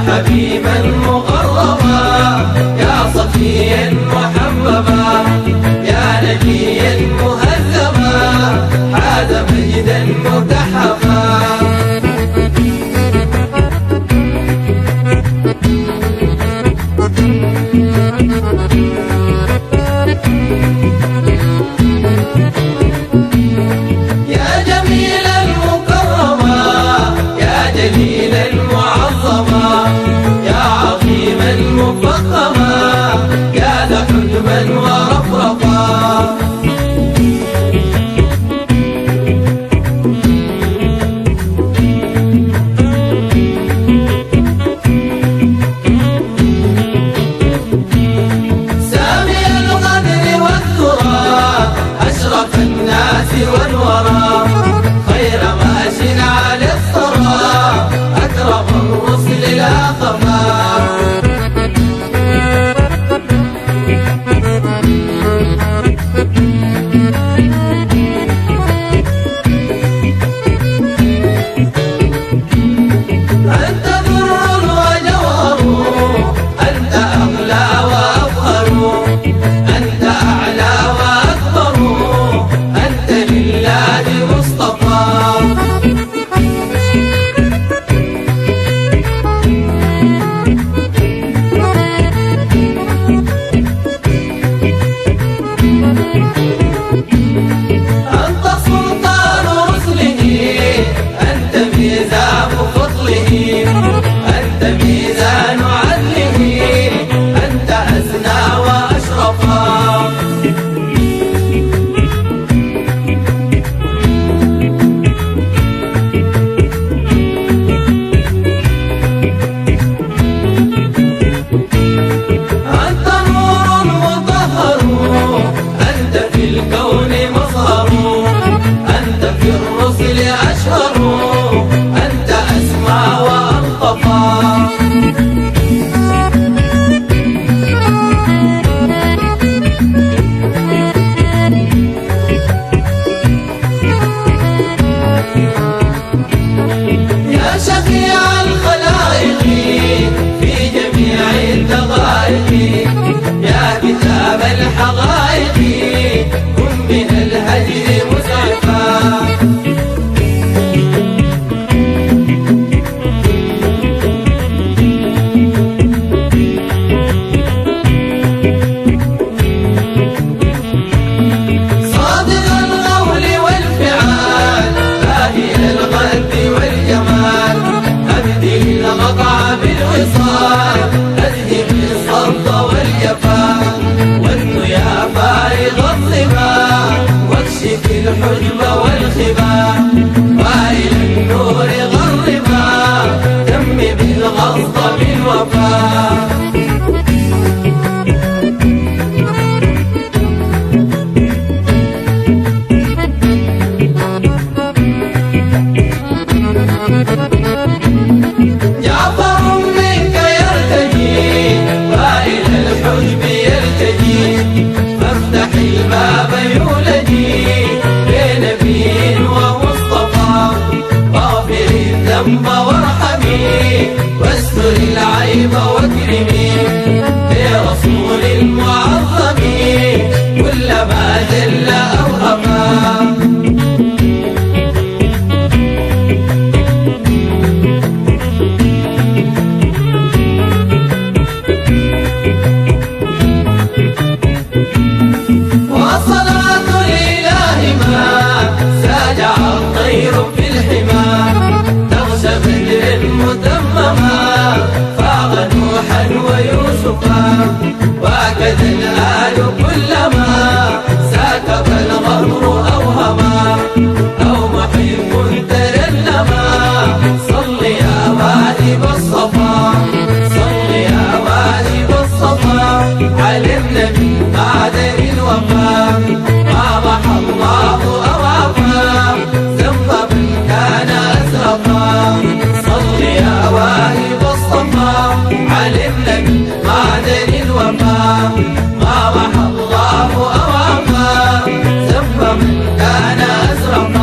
حبيبا مقربا يا صفيا محببا يا نبيا مهذبا حاز مجدا متحفا يا جميلا مكرما يا جليلا معظما يا عظيما مفخما يا ذا حجبا ورفرفا سامي القدر والثرى أشرف الناس والورى خير ماش على الثرى أكرم الرسل لا خفا أنت در وجوهر أنت أغلى وأفخر أنت أعلى وأكبر أنت لله مصطفى أنت سلطان رسله أنت ميزان فضله أنت ميزان عدله أنت أزنى وأشرفا أنت نور مطهر أنت في الكون مظهر أنت في الرسل أشهر أنت أسمى وألطفا يا شفيع الخلائق في جميع الدقائق يا كتاب الحقائق كن من الهجر صادق القول والفعال باهي القلب والجمال أبدل القطع بالوصال أذهب الصد والجفاء وأن يا فارغ الظما واكشف الحجب والخبا وإلى النور غربا تم بالغصب بالوفا الذنب وارحمي واستر العيب واكرمي لرسول المعظم كلما جل أو هما. وصلاة الإله ما ساجع الطير في الحمى نغش بدر متمما فاغ نوحا ويوسفا وكذا الآل كلما ساكب الغمر أوهما أو محب ترنما صل يا واهب الصفا صل يا واهب الصفا على النبي معدن الوفا ما محى الله أو عفا ذنب من كان أسرفا صل يا واهب الصفا على النبي معدن الوفا ما محى الله أو عفا ذنب من كان أسرفا.